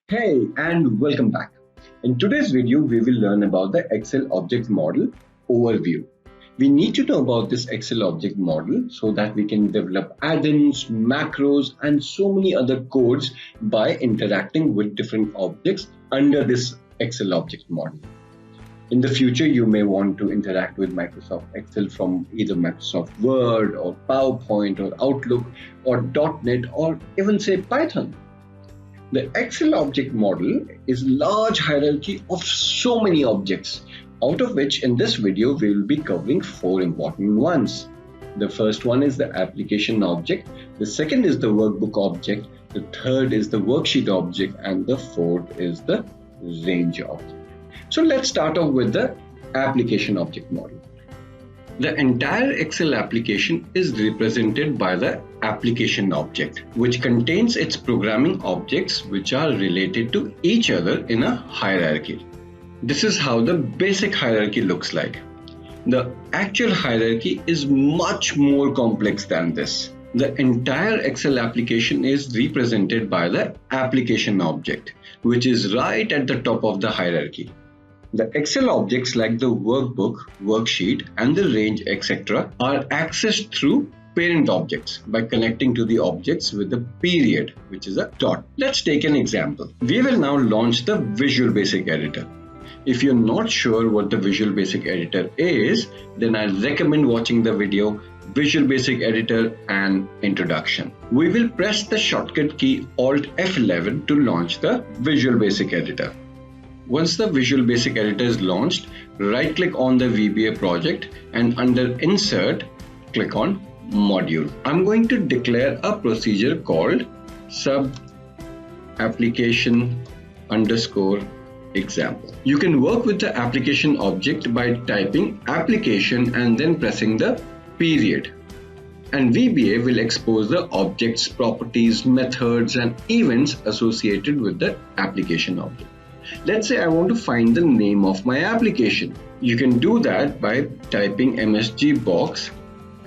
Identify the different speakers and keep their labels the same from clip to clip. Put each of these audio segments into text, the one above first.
Speaker 1: Hey, and welcome back. In today's video, we will learn about the Excel object model overview. We need to know about this Excel object model so that we can develop add-ins, macros, and so many other codes by interacting with different objects under this Excel object model. In the future, you may want to interact with Microsoft Excel from either Microsoft Word or PowerPoint or Outlook or .NET or even say Python. The Excel object model is a large hierarchy of so many objects, out of which in this video we will be covering 4 important ones. The first one is the application object, the second is the workbook object, the third is the worksheet object, and the fourth is the range object. So let's start off with the application object model. The entire Excel application is represented by the application object, which contains its programming objects which are related to each other in a hierarchy. This is how the basic hierarchy looks like. The actual hierarchy is much more complex than this. The entire Excel application is represented by the application object, which is right at the top of the hierarchy. The Excel objects like the workbook, worksheet, and the range, etc. are accessed through parent objects by connecting to the objects with a period, which is a dot. Let's take an example. We will now launch the Visual Basic Editor. If you're not sure what the Visual Basic Editor is, then I recommend watching the video Visual Basic Editor and Introduction. We will press the shortcut key Alt F11 to launch the Visual Basic Editor. Once the Visual Basic Editor is launched, right-click on the VBA project and under Insert, click on Module. I'm going to declare a procedure called sub-application_example. You can work with the application object by typing application and then pressing the period. And VBA will expose the object's properties, methods, and events associated with the application object. Let's say I want to find the name of my application. You can do that by typing MSG box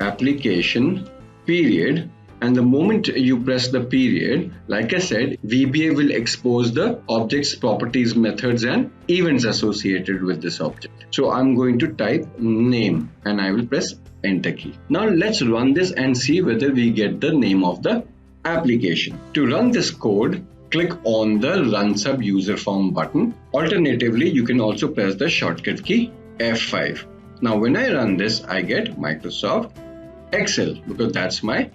Speaker 1: application period, and the moment you press the period, like I said, VBA will expose the object's properties, methods, and events associated with this object. So I'm going to type name and I will press enter key. Now let's run this and see whether we get the name of the application. To run this code, click on the Run Sub User Form button. Alternatively, you can also press the shortcut key F5. Now when I run this, I get Microsoft Excel because that's my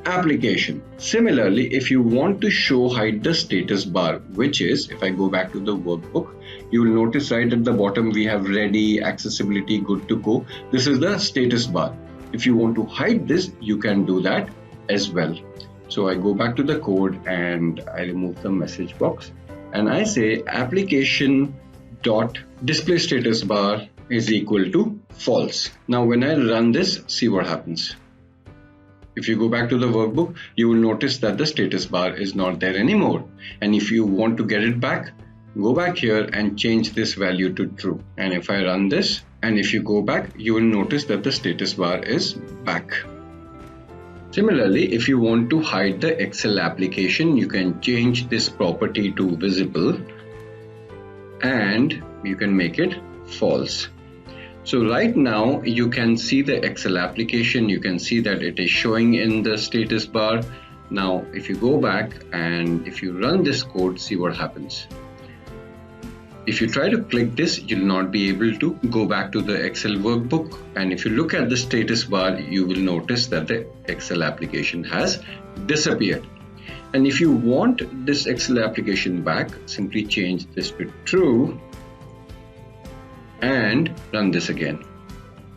Speaker 1: application. Similarly, if you want to hide the status bar, which is, if I go back to the workbook, you will notice right at the bottom we have ready, accessibility, good to go. This is the status bar. If you want to hide this, you can do that as well. So I go back to the code and I remove the message box and I say application dot display status bar is equal to false. Now when I run this, see what happens. If you go back to the workbook, you will notice that the status bar is not there anymore. And if you want to get it back, go back here and change this value to true. And if I run this, and if you go back, you will notice that the status bar is back. Similarly, if you want to hide the Excel application, you can change this property to visible and you can make it false. So right now you can see the Excel application, you can see that it is showing in the status bar. Now if you go back and if you run this code, see what happens. If you try to click this, you'll not be able to go back to the Excel workbook. And if you look at the status bar, you will notice that the Excel application has disappeared. And if you want this Excel application back, simply change this to true and run this again.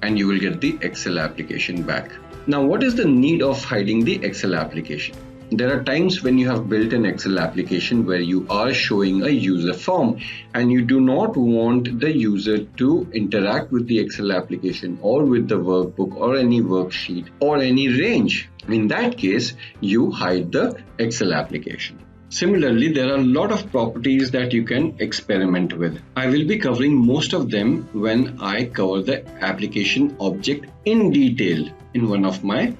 Speaker 1: And you will get the Excel application back. Now, what is the need of hiding the Excel application? There are times when you have built an Excel application where you are showing a user form and you do not want the user to interact with the Excel application or with the workbook or any worksheet or any range. In that case, you hide the Excel application. Similarly, there are a lot of properties that you can experiment with. I will be covering most of them when I cover the application object in detail in one of my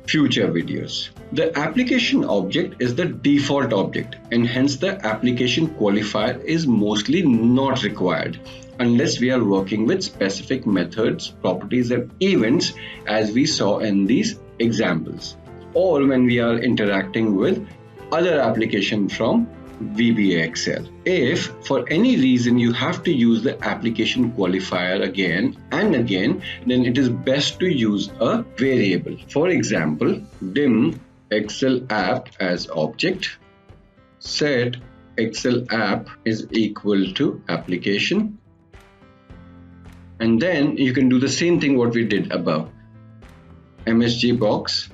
Speaker 1: future videos. The application object is the default object, and hence the application qualifier is mostly not required unless we are working with specific methods, properties and events as we saw in these examples, or when we are interacting with other application from VBA Excel. If for any reason you have to use the application qualifier again and again, then it is best to use a variable. For example, dim Excel app as object, set Excel app is equal to application, and then you can do the same thing what we did above. MSG box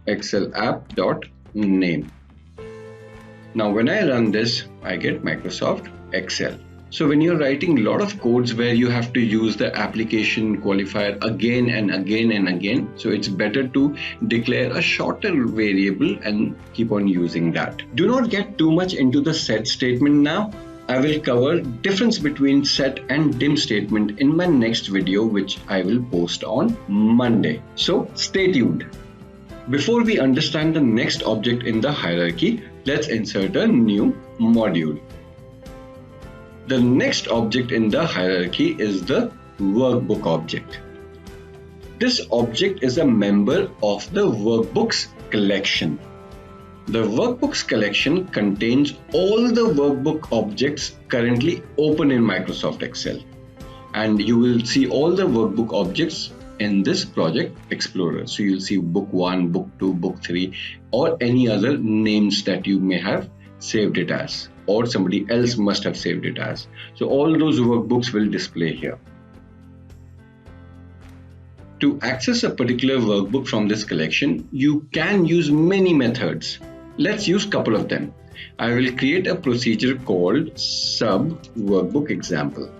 Speaker 1: Excel app dot name. Now when I run this, I get Microsoft Excel. So when you're writing a lot of codes where you have to use the application qualifier again and again and again, so it's better to declare a shorter variable and keep on using that. Do not get too much into the set statement now. I will cover difference between set and dim statement in my next video, which I will post on Monday. So stay tuned. Before we understand the next object in the hierarchy, let's insert a new module. The next object in the hierarchy is the Workbook Object. This object is a member of the Workbooks collection. The Workbooks collection contains all the workbook objects currently open in Microsoft Excel. And you will see all the workbook objects in this project explorer. So you'll see book 1, book 2, book 3 or any other names that you may have saved it as, or somebody else must have saved it as. So all those workbooks will display here. To access a particular workbook from this collection, you can use many methods. Let's use a couple of them. I will create a procedure called sub workbook example.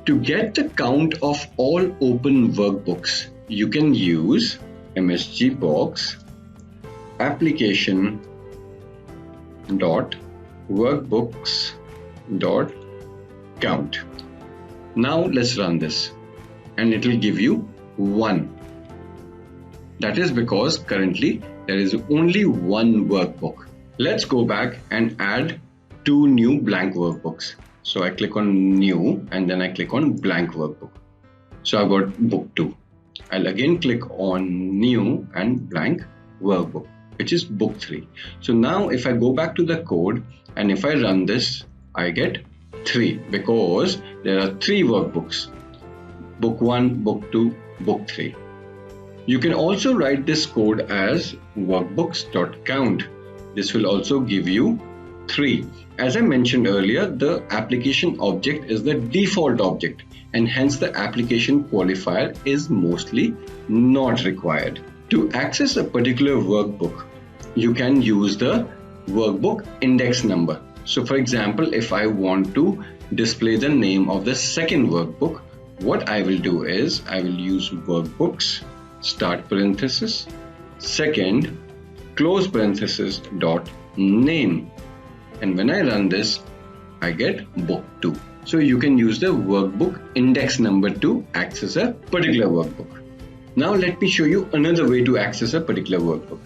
Speaker 1: To get the count of all open workbooks, you can use MSG box application dot workbooks dot count. Now let's run this and it will give you 1. That is because currently there is only one workbook. Let's go back and add 2 new blank workbooks. So I click on new and then I click on blank workbook. So I got book 2. I'll again click on new and blank workbook, which is book 3. So now if I go back to the code and if I run this, I get 3 because there are 3 workbooks. Book 1, book 2, book 3. You can also write this code as workbooks.count. This will also give you 3. As I mentioned earlier, the application object is the default object and hence the application qualifier is mostly not required. To access a particular workbook, you can use the workbook index number. So for example, if I want to display the name of the second workbook, what I will do is I will use workbooks start parenthesis second close parenthesis dot name, and when I run this I get book 2. So you can use the workbook index number to access a particular workbook. Now let me show you another way to access a particular workbook.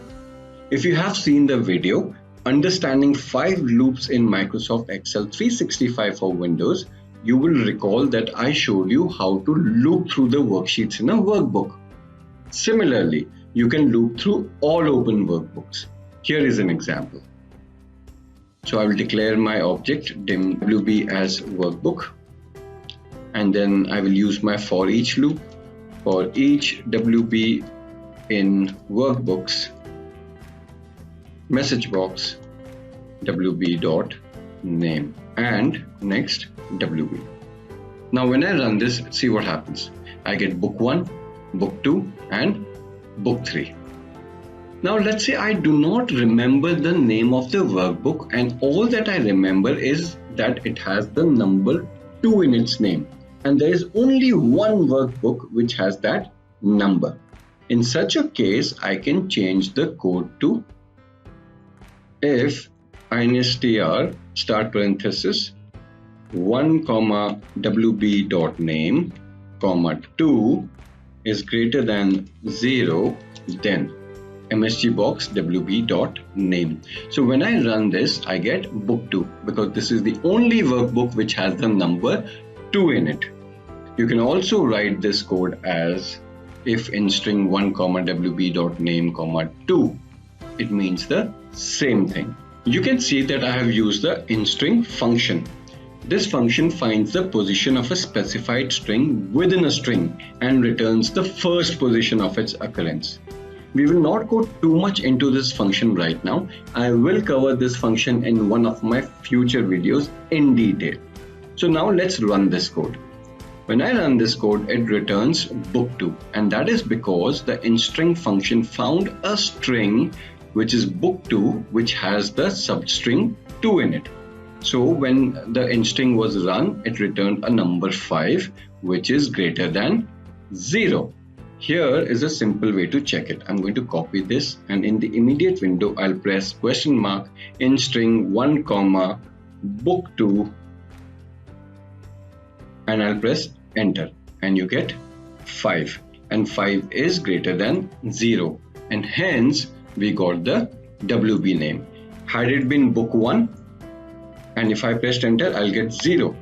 Speaker 1: If you have seen the video Understanding 5 Loops in Microsoft Excel 365 for Windows, you will recall that I showed you how to loop through the worksheets in a workbook. Similarly, you can loop through all open workbooks. Here is an example. So I will declare my object dim WB as workbook, and then I will use my for each loop. For each WB in workbooks, message box WB dot name and next WB. Now when I run this, see what happens. I get book 1, book 2 and book 3. Now let's say I do not remember the name of the workbook and all that I remember is that it has the number 2 in its name and there is only one workbook which has that number. In such a case, I can change the code to if instr start parenthesis 1 comma wb dot name comma 2 is greater than 0, then msgbox.wb.name. So when I run this, I get book 2 because this is the only workbook which has the number 2 in it. You can also write this code as if in string 1, wb.name, 2. It means the same thing. You can see that I have used the in-string function. This function finds the position of a specified string within a string and returns the first position of its occurrence. We will not go too much into this function right now. I will cover this function in one of my future videos in detail. So now let's run this code. When I run this code, it returns book 2, and that is because the in-string function found a string which is book 2 which has the substring 2 in it. So when the in-string was run, it returned a number 5 which is greater than 0. Here is a simple way to check it. I'm going to copy this, and in the immediate window I'll press question mark in string 1, book 2, and I'll press enter, and you get 5, and 5 is greater than 0, and hence we got the WB name. Had it been book 1, and if I pressed enter, I'll get 0,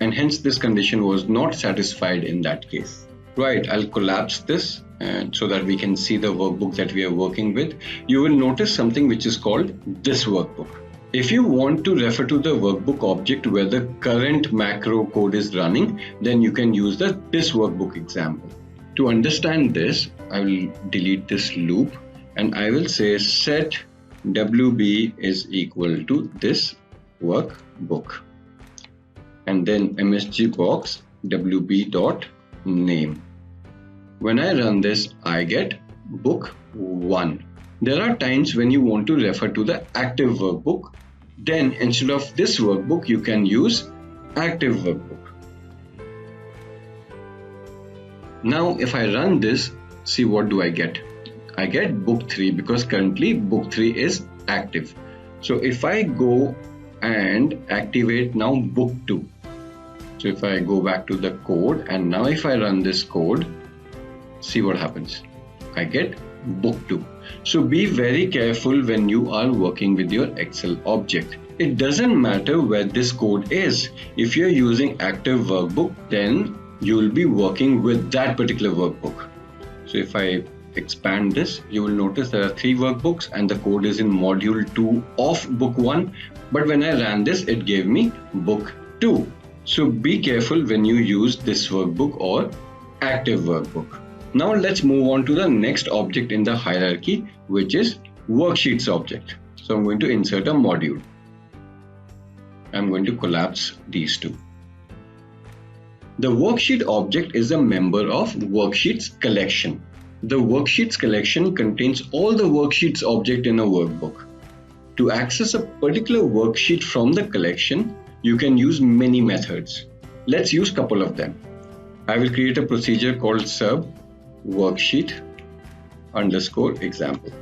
Speaker 1: and hence this condition was not satisfied in that case. Right, I'll collapse this and so that we can see the workbook that we are working with. You will notice something which is called this workbook. If you want to refer to the workbook object where the current macro code is running, then you can use this workbook example. To understand this, I will delete this loop and I will say set WB is equal to this workbook, and then msgbox wb.name. When I run this, I get book 1. There are times when you want to refer to the active workbook. Then instead of this workbook, you can use active workbook. Now if I run this, see what do I get? I get book 3 because currently book 3 is active. So if I go and activate now book 2. So if I go back to the code and now if I run this code, see what happens. I get book 2. So be very careful when you are working with your Excel object. It doesn't matter where this code is. If you're using active workbook, then you will be working with that particular workbook. So if I expand this, you will notice there are 3 workbooks and the code is in module 2 of book 1. But when I ran this, it gave me book 2. So be careful when you use this workbook or active workbook. Now let's move on to the next object in the hierarchy, which is Worksheets object. So I'm going to insert a module. I'm going to collapse these two. The Worksheet object is a member of Worksheets collection. The Worksheets collection contains all the Worksheets object in a workbook. To access a particular worksheet from the collection, you can use many methods. Let's use a couple of them. I will create a procedure called sub worksheet _ example.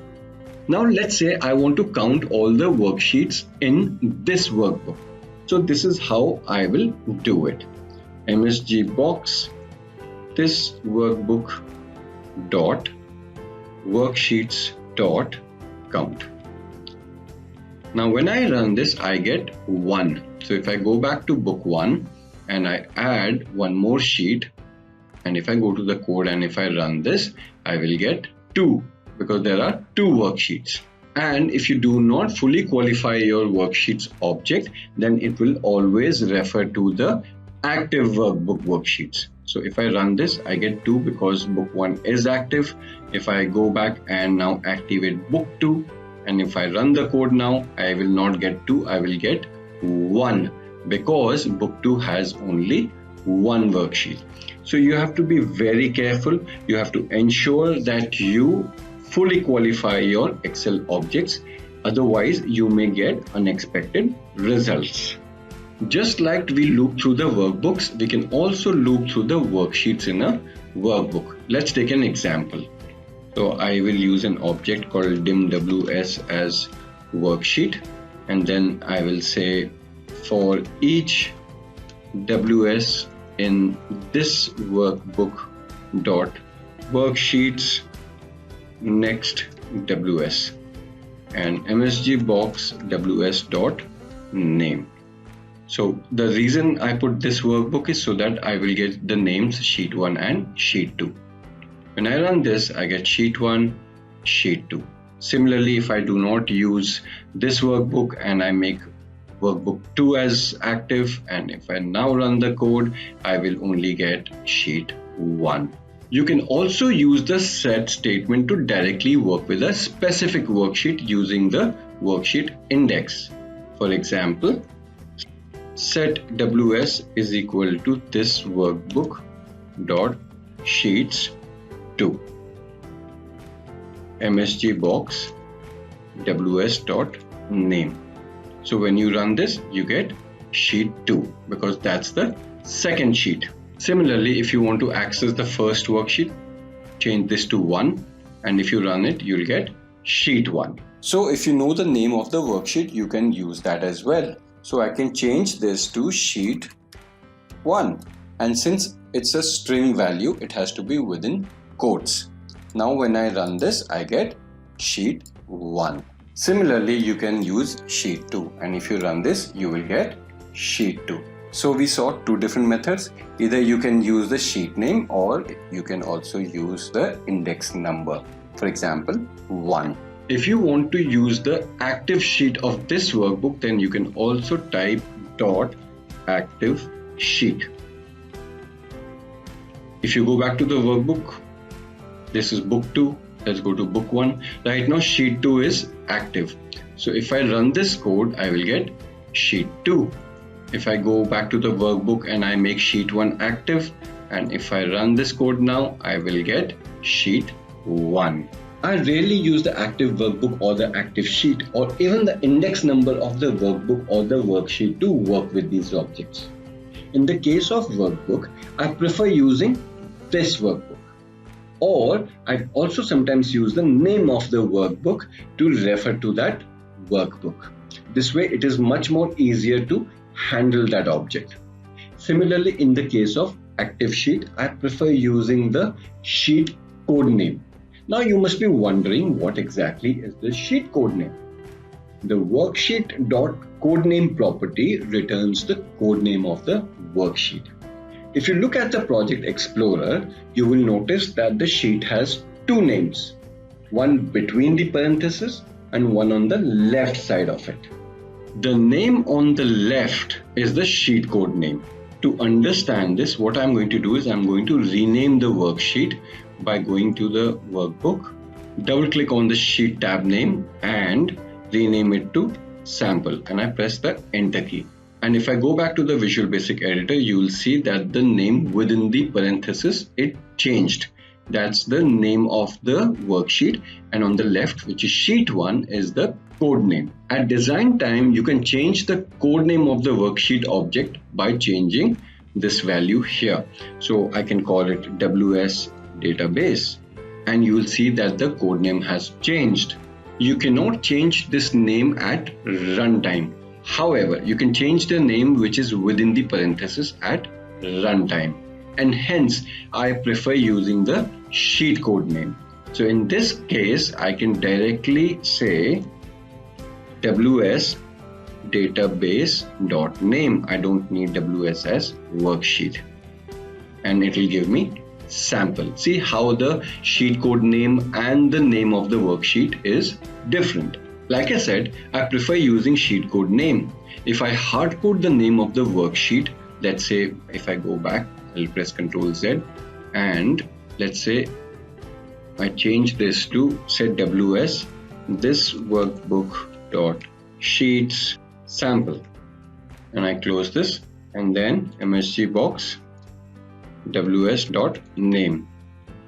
Speaker 1: Now let's say I want to count all the worksheets in this workbook. So this is how I will do it. msgbox this workbook dot worksheets dot count. Now when I run this, I get 1. So if I go back to book 1 and I add one more sheet, and if I go to the code and if I run this, I will get 2 because there are 2 worksheets. And if you do not fully qualify your worksheets object, then it will always refer to the active workbook worksheets. So if I run this, I get 2 because book 1 is active. If I go back and now activate book 2, and if I run the code now, I will not get 2, I will get 1 because book 2 has only 1 worksheet. So you have to be very careful. You have to ensure that you fully qualify your Excel objects. Otherwise, you may get unexpected results. Just like we loop through the workbooks, we can also loop through the worksheets in a workbook. Let's take an example. So I will use an object called dimws as worksheet, and then I will say for each ws in this workbook dot worksheets next ws and msg box ws dot name. So the reason I put this workbook is so that I will get the names sheet 1 and sheet 2. When I run this, I get sheet 1, sheet 2. Similarly, if I do not use this workbook and I make workbook 2 as active, and if I now run the code, I will only get sheet 1. You can also use the set statement to directly work with a specific worksheet using the worksheet index. For example, set ws is equal to this workbook dot sheets 2 msg box ws dot name. So when you run this, you get sheet 2 because that's the second sheet. Similarly, if you want to access the first worksheet, change this to 1, and if you run it, you'll get sheet 1. So if you know the name of the worksheet, you can use that as well. So I can change this to sheet 1, and since it's a string value, it has to be within quotes. Now when I run this, I get sheet 1. Similarly, you can use sheet 2, and if you run this, you will get sheet 2. So we saw two different methods. Either you can use the sheet name or you can also use the index number. For example, 1. If you want to use the active sheet of this workbook, then you can also type dot active sheet. If you go back to the workbook, this is book 2. Let's go to book 1. Right now sheet 2 is active. So if I run this code, I will get sheet 2. If I go back to the workbook and I make sheet 1 active, and if I run this code now, I will get sheet 1. I rarely use the active workbook or the active sheet or even the index number of the workbook or the worksheet to work with these objects. In the case of workbook, I prefer using this workbook, or I also sometimes use the name of the workbook to refer to that workbook. This way it is much more easier to handle that object. Similarly, in the case of active sheet, I prefer using the sheet code name. Now you must be wondering what exactly is the sheet code name. The worksheet.codename property returns the code name of the worksheet. If you look at the Project Explorer, you will notice that the sheet has two names, one between the parentheses and one on the left side of it. The name on the left is the sheet code name. To understand this, what I'm going to do is I'm going to rename the worksheet by going to the workbook, double click on the sheet tab name and rename it to sample, and I press the enter key. And if I go back to the Visual Basic editor, you will see that the name within the parenthesis, it changed. That's the name of the worksheet, and on the left, which is sheet 1, is the code name. At design time, you can change the code name of the worksheet object by changing this value here. So I can call it WS database, and you will see that the code name has changed. You cannot change this name at runtime. However, you can change the name which is within the parenthesis at runtime, and hence I prefer using the sheet code name. So in this case, I can directly say WS database.name. I don't need WS as worksheet, and it will give me sample. See how the sheet code name and the name of the worksheet is different. Like I said, I prefer using sheet code name. If I hard code the name of the worksheet, let's say if I go back, I'll press Ctrl Z, and let's say I change this to set WS this workbook dot sheets sample, and I close this, and then MSG box ws dot name.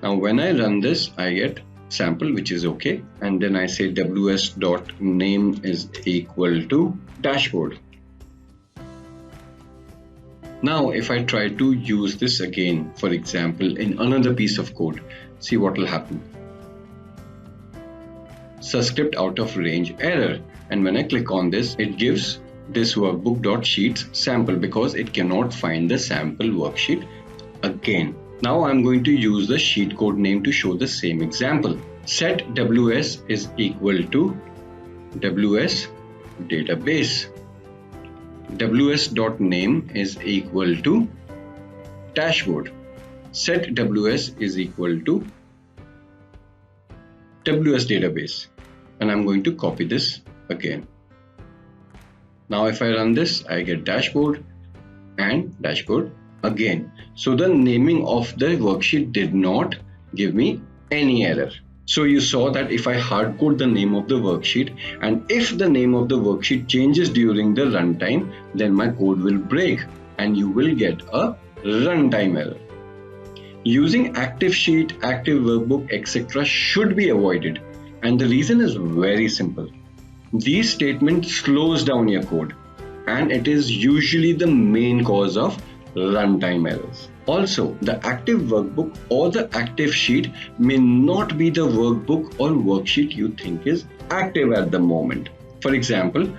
Speaker 1: Now when I run this, I get sample, which is okay, and then I say ws dot name is equal to dashboard. Now if I try to use this again, for example in another piece of code, see what will happen. Subscript out of range error, and when I click on this, it gives this workbook dot sheets sample because it cannot find the sample worksheet again. Now I'm going to use the sheet code name to show the same example. Set WS is equal to WS database. WS.name is equal to dashboard. Set WS is equal to WS database. And I'm going to copy this again. Now if I run this, I get dashboard and dashboard again. So the naming of the worksheet did not give me any error. So you saw that if I hardcode the name of the worksheet, and if the name of the worksheet changes during the runtime, then my code will break and you will get a runtime error. Using active sheet, active workbook, etc. should be avoided, and the reason is very simple. These statements slows down your code, and it is usually the main cause of runtime errors. Also, the active workbook or the active sheet may not be the workbook or worksheet you think is active at the moment. For example,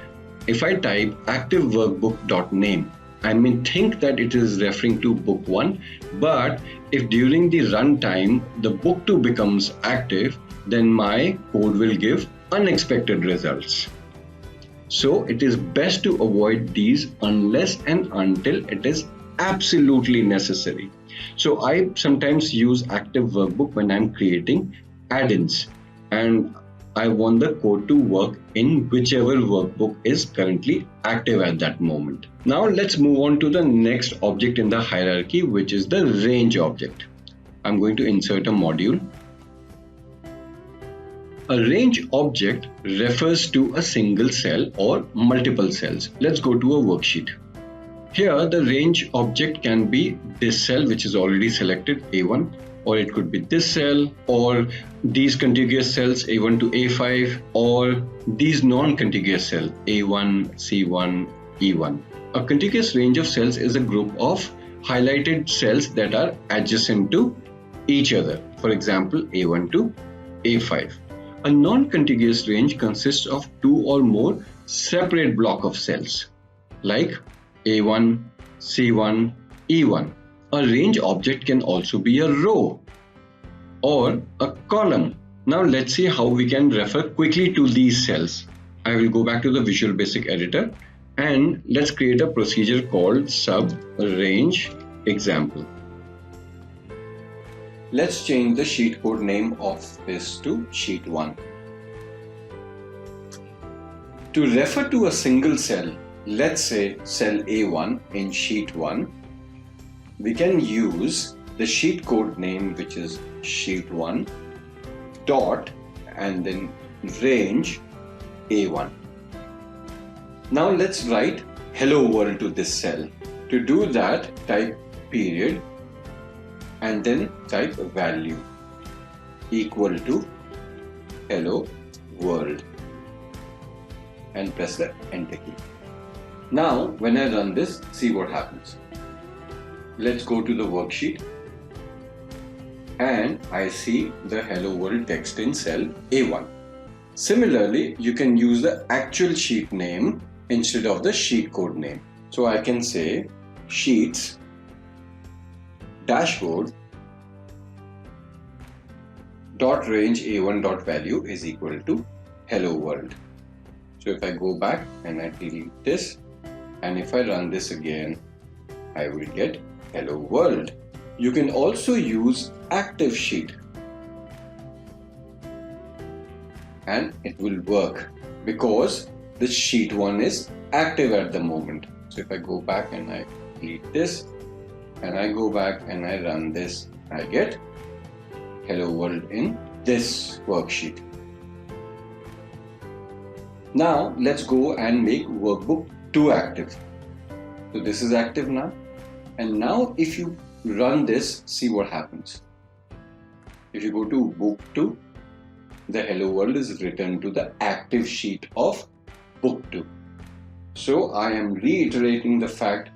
Speaker 1: if I type active workbook.name, I may think that it is referring to book 1, but if during the runtime the book 2 becomes active, then my code will give unexpected results. So it is best to avoid these unless and until it is absolutely necessary. So I sometimes use active workbook when I'm creating add-ins and I want the code to work in whichever workbook is currently active at that moment. Now let's move on to the next object in the hierarchy, which is the range object. I'm going to insert a module. A range object refers to a single cell or multiple cells. Let's go to a worksheet. Here the range object can be this cell which is already selected, A1, or it could be this cell, or these contiguous cells A1 to A5, or these non-contiguous cells A1, C1, E1. A contiguous range of cells is a group of highlighted cells that are adjacent to each other. For example, A1 to A5. A non-contiguous range consists of two or more separate block of cells like A1, C1, E1. A range object can also be a row or a column. Now let's see how we can refer quickly to these cells. I will go back to the Visual Basic editor and let's create a procedure called sub range example. Let's change the sheet code name of this to sheet 1. To refer to a single cell, let's say cell A1 in sheet 1, we can use the sheet code name, which is sheet 1 dot and then range A1. Now let's write hello world to this cell. To do that, type period and then type value equal to hello world and press the enter key. Now when I run this, see what happens. Let's go to the worksheet and I see the hello world text in cell A1. Similarly, you can use the actual sheet name instead of the sheet code name. So I can say sheets dashboard dot range A1 dot value is equal to hello world. So if I go back and I delete this and if I run this again, I will get hello world. You can also use active sheet and it will work because the sheet 1 is active at the moment. So if I go back and I delete this and I go back and I run this, I get hello world in this worksheet. Now let's go and make workbook 2 active. So this is active now, and now if you run this, see what happens. If you go to book 2, the hello world is written to the active sheet of book 2. So I am reiterating the fact,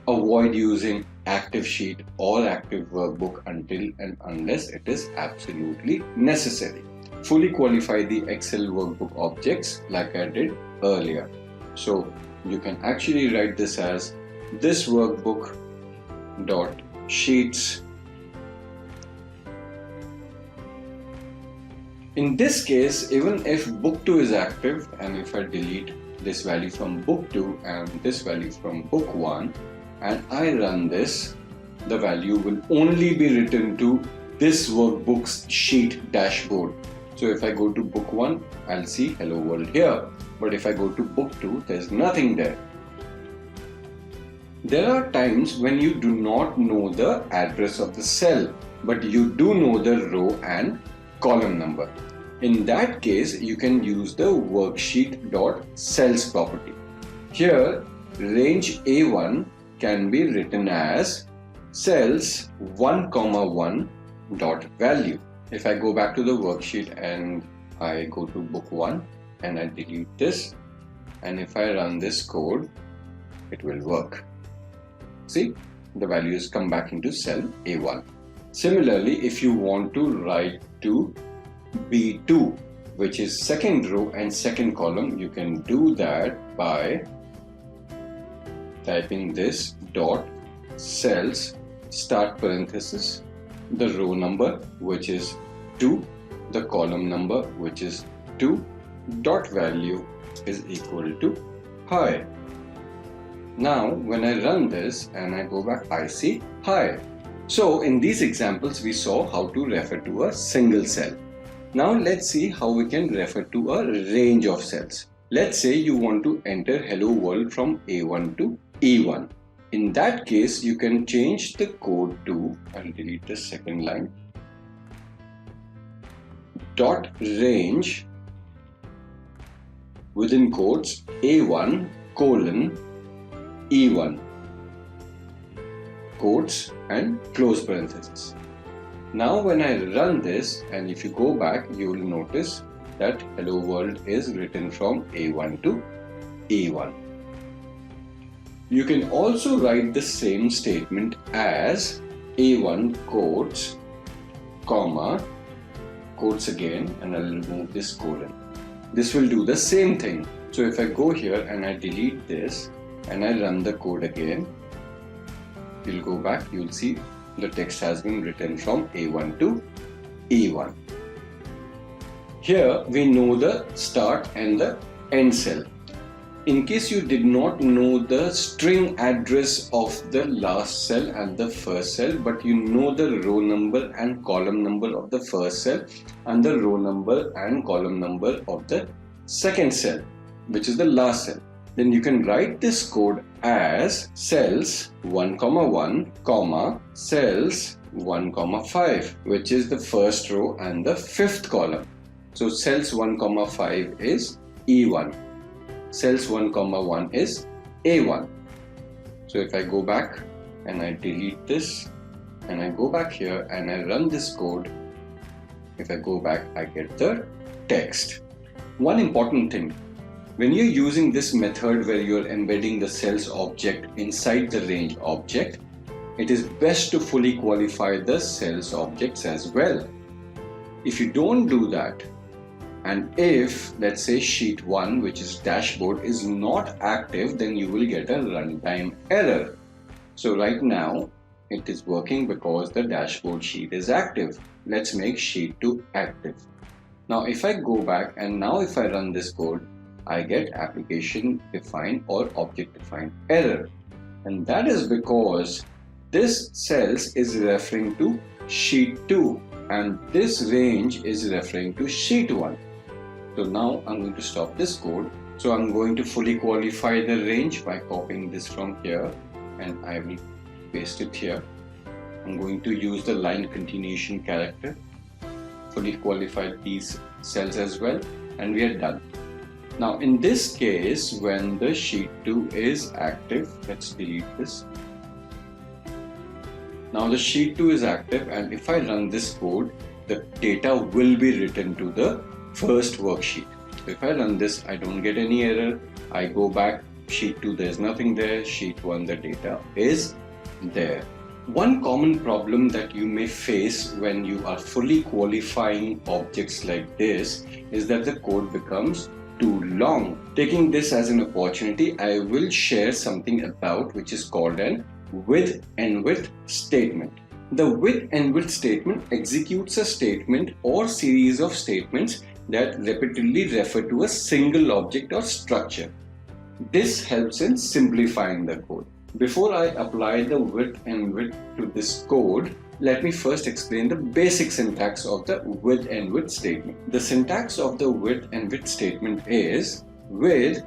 Speaker 1: avoid using active sheet or active workbook until and unless it is absolutely necessary. Fully qualify the Excel workbook objects like I did earlier. So you can actually write this as this workbook dot sheets In this case, even if book 2 is active, and if I delete this value from book 2 and this value from book 1 and I run this, the value will only be written to this workbook's sheet dashboard. So if I go to book 1, I'll see hello world here. But if I go to book 2, there's nothing there. There are times when you do not know the address of the cell, but you do know the row and column number. In that case, you can use the worksheet.cells property. Here, range A1 can be written as cells 1,1 dot value. If I go back to the worksheet and I go to book 1 and I delete this, and if I run this code, it will work. See, the values come back into cell A1. Similarly, if you want to write to B2, which is second row and second column, you can do that by typing this dot cells start parenthesis, the row number which is 2, the column number which is 2, dot value is equal to hi. Now when I run this and I go back, I see hi. So in these examples we saw how to refer to a single cell. Now let's see how we can refer to a range of cells. Let's say you want to enter hello world from A1 to E1. In that case, you can change the code to, I'll delete the second line, dot range within quotes A1 colon E1 quotes and close parenthesis. Now when I run this, and if you go back, you will notice that hello world is written from A1 to E1. You can also write the same statement as A1 quotes, comma, quotes again, and I'll remove this colon. This will do the same thing. So if I go here and I delete this and I run the code again, you'll go back, you'll see the text has been written from A1 to E1. Here we know the start and the end cell. In case you did not know the string address of the last cell and the first cell, but you know the row number and column number of the first cell and the row number and column number of the second cell, which is the last cell, then you can write this code as cells 1,1, comma, cells 1,5, which is the first row and the fifth column. So cells 1,5 is E1. Cells 1,1 is A1. So if I go back and I delete this and I go back here and I run this code, if I go back, I get the text. One important thing, when you're using this method where you're embedding the cells object inside the range object, it is best to fully qualify the cells objects as well. If you don't do that, and if, let's say, sheet 1, which is dashboard, is not active, then you will get a runtime error. So right now, it is working because the dashboard sheet is active. Let's make sheet 2 active. Now if I go back and now if I run this code, I get application defined or object defined error. And that is because this cells is referring to sheet 2 and this range is referring to sheet 1. So now I'm going to stop this code. So I'm going to fully qualify the range by copying this from here and I will paste it here. I'm going to use the line continuation character, fully qualify these cells as well, and we are done. Now in this case, when the sheet 2 is active, let's delete this. Now the sheet 2 is active and if I run this code, the data will be written to the first worksheet. So if I run this, I don't get any error. I go back, sheet 2 there's nothing there, sheet 1 the data is there. One common problem that you may face when you are fully qualifying objects like this is that the code becomes too long. Taking this as an opportunity, I will share something about which is called an with and with statement. The with and with statement executes a statement or series of statements that repeatedly refer to a single object or structure. This helps in simplifying the code. Before I apply the with and with to this code, let me first explain the basic syntax of the with and with statement. The syntax of the with and with statement is with,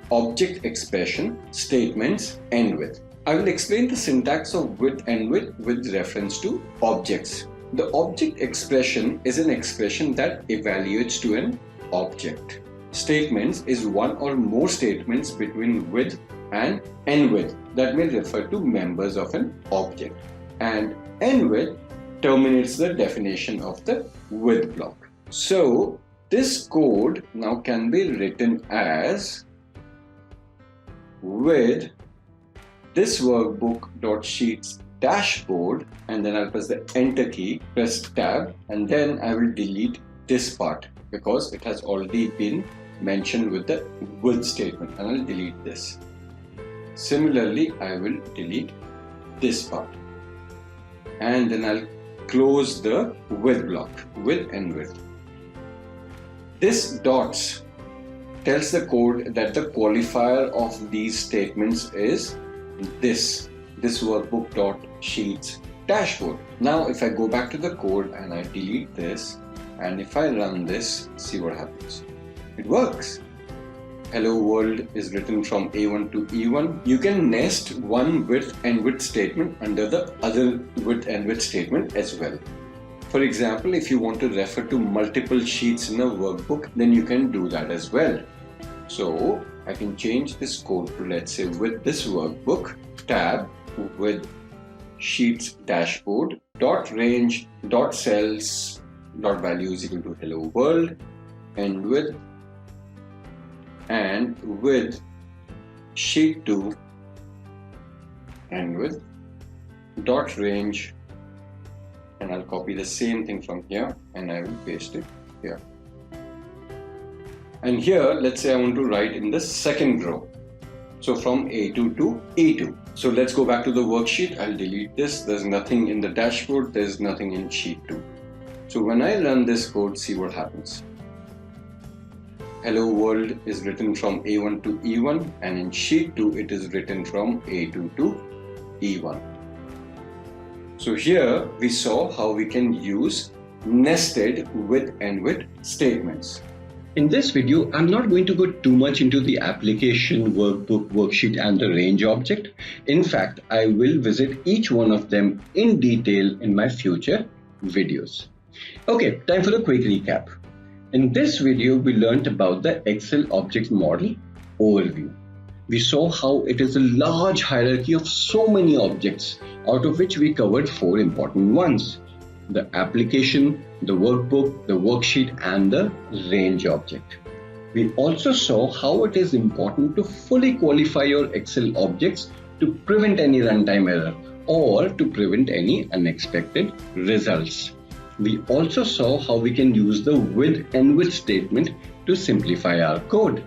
Speaker 1: object expression, statements, end with. I will explain the syntax of with and with reference to objects. The object expression is an expression that evaluates to an object. Statements is one or more statements between with and end with that may refer to members of an object. And end with terminates the definition of the with block. So this code now can be written as with this workbook.sheets dashboard, and then I'll press the enter key, press tab, and then I will delete this part because it has already been mentioned with the with statement, and I'll delete this. Similarly, I will delete this part, and then I'll close the with block, with and with. This dots tells the code that the qualifier of these statements is this workbook.sheets dashboard. Now if I go back to the code and I delete this, and if I run this, see what happens. It works. Hello world is written from A1 to E1. You can nest one with and with statement under the other with and with statement as well. For example, if you want to refer to multiple sheets in a workbook, then you can do that as well. So I can change this code to, let's say, with this workbook tab with sheets dashboard dot range dot cells dot value is equal to hello world, and with sheet 2 and with dot range, and I'll copy the same thing from here and I will paste it here. And here, let's say I want to write in the second row. So from A2 to E2. So let's go back to the worksheet. I'll delete this. There's nothing in the dashboard. There's nothing in sheet 2. So when I run this code, see what happens. Hello world is written from A1 to E1, and in sheet 2 it is written from A2 to E1. So here we saw how we can use nested with and with statements. In this video, I'm not going to go too much into the application, workbook, worksheet and the range object. In fact, I will visit each one of them in detail in my future videos. Okay, time for a quick recap. In this video, we learned about the Excel object model overview. We saw how it is a large hierarchy of so many objects, out of which we covered 4 important ones: the application, the workbook, the worksheet and the range object. We also saw how it is important to fully qualify your Excel objects to prevent any runtime error or to prevent any unexpected results. We also saw how we can use the with and with statement to simplify our code.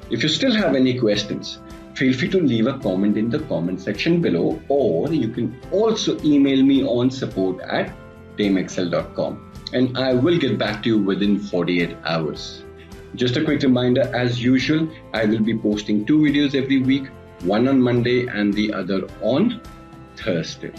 Speaker 1: If you still have any questions, feel free to leave a comment in the comment section below, or you can also email me on support@tamexcel.com, and I will get back to you within 48 hours. Just a quick reminder, as usual, I will be posting 2 videos every week, one on Monday and the other on Thursday.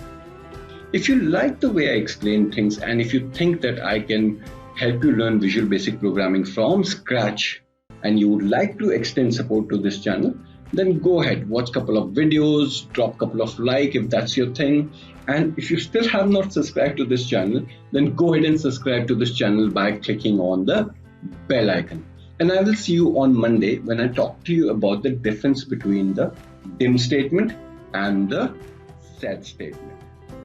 Speaker 1: If you like the way I explain things, and if you think that I can help you learn Visual Basic Programming from scratch, and you would like to extend support to this channel, then go ahead, watch a couple of videos, drop a couple of likes if that's your thing. And if you still have not subscribed to this channel, then go ahead and subscribe to this channel by clicking on the bell icon. And I will see you on Monday when I talk to you about the difference between the dim statement and the set statement.